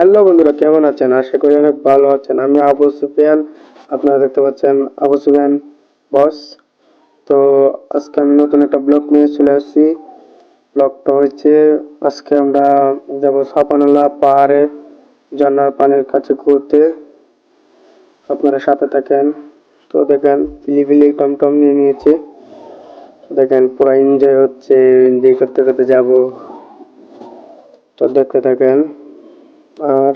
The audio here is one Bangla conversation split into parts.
হ্যালো বন্ধুরা, কেমন আছেন? আশা করি অনেক ভালো আছেন। আমি আবু সুফিয়ান, আপনারা দেখতে পাচ্ছেন আবু সুফিয়ান বস। তো আজকে আমি নতুন একটা ব্লগ নিয়ে চলে আসছি। ব্লগটা হচ্ছে আজকে আমরা যাব সাপানালা পাহাড়ে ঝর্ণার পানির কাছে ঘুরতে। আপনারা সাথে থাকেন। তো দেখেন পিলিপিলি টমটম নিয়ে নিয়েছে, দেখেন পুরো এনজয় হচ্ছে, এনজয় করতে করতে যাব। তো দেখতে থাকেন আর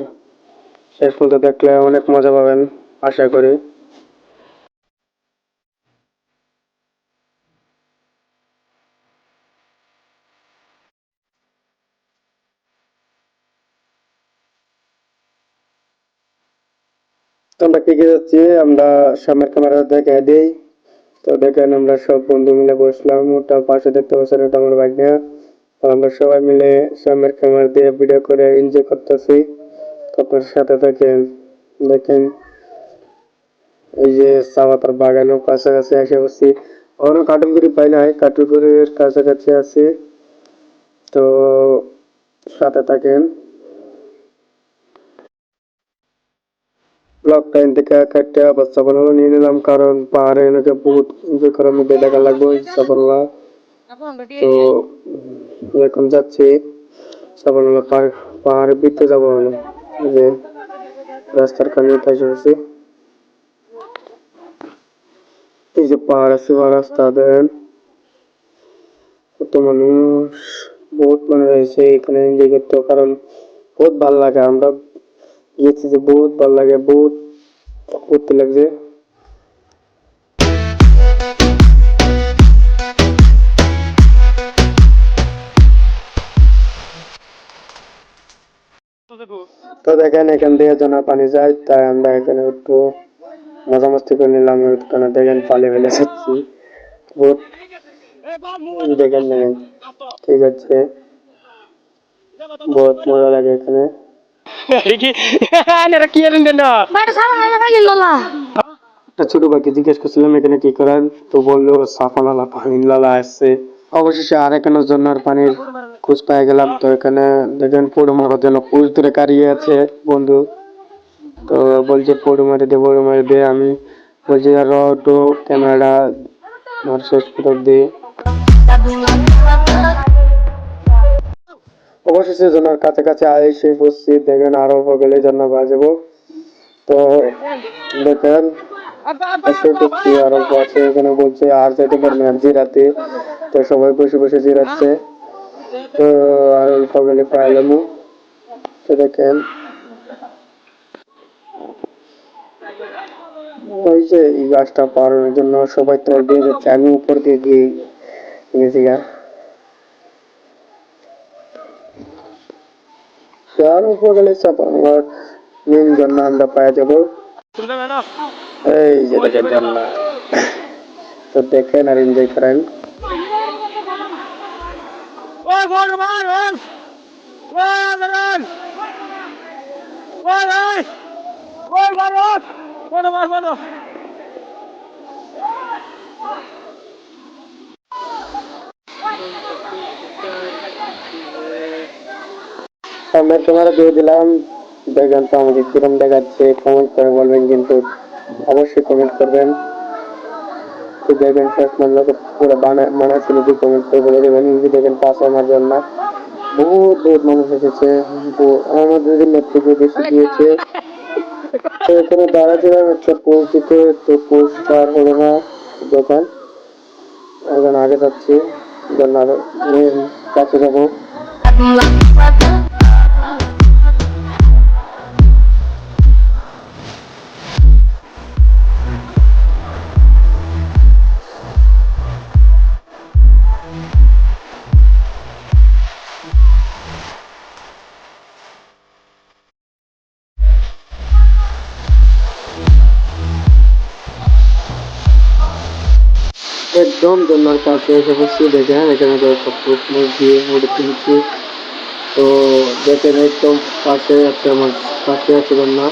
শেষ পর্যন্ত দেখলে অনেক মজা পাবেন আশা করি। তো আমরা কে যাচ্ছি, আমরা সামনের ক্যামেরা দেখে দিই। তো দেখেন আমরা সব বন্ধু মিলে বসলাম, ওটা পাশে দেখতে পাচ্ছেন ওটা আমার বাইক নিয়ে। তো আমরা সবাই মিলে সামনের ক্যামেরা দিয়ে ভিডিও করে এনজয় করতেছি। তো আপনার সাথে থাকেন। দেখেন এই যে সাবাতার বাগানের কাছাকাছি এসে বসছি। অন্য কাটুলগুড়ি পাই নাই, কাটুলগুড়ির কাছাকাছি আছি। তো সাথে থাকেন। লকডাউন থেকে কাটতে ব্যবস্থাপনা নিয়ে নিলাম, কারণ পাহাড়ে এনেকে বহুত এনজয় করার মধ্যে দেখা লাগবে সাফল্য। তো এখন যাচ্ছি সাফল্য পাহাড়ের ভিতরে যাবো আমি, যে রাস্তার কানে পাশে বসে এই যে পাহাড় আছে, রাস্তা দেন কত মানুষ, বহুত মানুষ হয়েছে এখানে এনজয় করতে, কারণ বহুত ভালো লাগে। আমরা গেছি যে বহুত ভালো লাগে, বহুত করতে লাগছে। তো দেখেন এখান থেকে জনা পানি যায়, তাই আমরা এখানে একটু মজা মস্তি করে নিলাম। ওখানে দেখেন পালে ফেলে যাচ্ছি, বহুত দেখেন দেখেন, ঠিক আছে, বহুত মজা লাগে এখানে। একটা ছোট ভাইকে জিজ্ঞেস করছিলাম এখানে কি করেন, তো বললো সাফানালা পানি লালা আসছে। অবশেষে আর এখানে জন্নার পানির খোঁজ পেয়ে গেলাম। তো এখানে দেখেন পৌড় মারার জন্য পুষ ধরে কারিয়ে আছে বন্ধু। তো বলছে পৌড় মারি দে, আমি বলছি আর একটু ক্যামেরাটা আমার শেষ ফটো দিয়ে। অবশেষে জন্নার কাছাকাছি এসে বসছি, দেখেন আরো গেলে জন্না বাজাবো। তো দেখেন এসে ঢুকছি, আরো আছে এখানে, বলছে আর যেতে পারবে না জিরাতে। তো সবাই বসে বসে জিরাচ্ছে। তো আর অল্প গেলে পাইলাম। তো দেখেন ওই যে এই গাছটা পাড়ানোর জন্য সবাই তো দিয়ে যাচ্ছে, আমি উপর দিয়ে গিয়ে গেছি গা। আর উপর গেলে চাপানোর মেন জন্য আমরা পাওয়া যাবো। এই যে দেখেন জন্য, তো দেখেন আর এনজয় করেন। সামনের ক্যামেরা দিয়ে দিলাম, দেখেন তো আমাকে কিরম দেখাচ্ছে, কমেন্ট করে বলবেন কিন্তু, অবশ্যই কমেন্ট করবেন। তো দেখবেন শেষ পর্যন্ত পুরো বানাচ্ছিল, যে কমেন্ট করে বলে দেবেন। দেখেন পাঁচ আমার জন্য বহুত বহুত মানুষ এসেছে, আমাদের থেকে বেশি দিয়েছে। তো এখানে দাঁড়াচ্ছিলাম একটা পোস্ট দিতে, তো পোস্ট আর হলো না। দোকান এখন আগে যাচ্ছি, কাছে যাবো। একদম জন্মার কাছে এসে বসছি, দেখেন এখানে সব দিয়ে মুড়ে তুলছি। তো দেখেন একদম পাশে আছে, আমার পাশে আছে জন্না।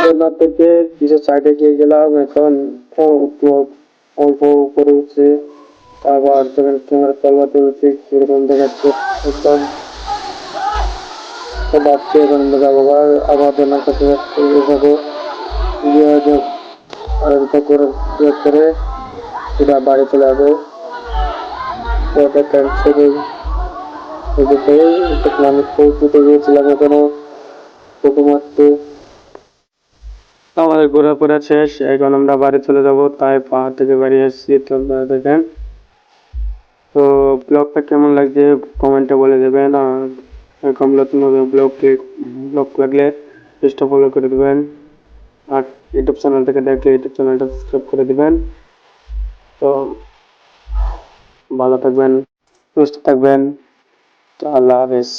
কেদারনাথ থেকে কিছু সাইডে গিয়ে গেলাম, এখন একটু অল্প করে উঠছে, আবার যখন ক্যামেরা চালাতে উঠছে সেরকম দেখাচ্ছে একদম বাড়ছে। এখন যাবো আবার আমার কাছে যাবো গিয়ে আর করে সেটা বাড়ি চলে যাবো। তো দেখেন সেদিন আমি পৌঁছতে গিয়েছিলাম এখনো ফটো মারতে। আমাদের ঘোরাফেরা শেষ, এখন আমরা বাড়ি চলে যাব, তাই পাহাড় থেকে বাড়ি এসেছি। তো আপনারা দেখেন, তো ব্লগটা কেমন লাগছে কমেন্টে বলে দেবেন। আর এরকম নতুন নতুন ব্লগ লাগলে চেষ্টা ফলো করে দেবেন। আর ইউটিউব চ্যানেল থেকে দেখলে ইউটিউব চ্যানেলটা সাবস্ক্রাইব করে দেবেন। তো ভালো থাকবেন, সুস্থ থাকবেন, তো আল্লাহ হাফেজ।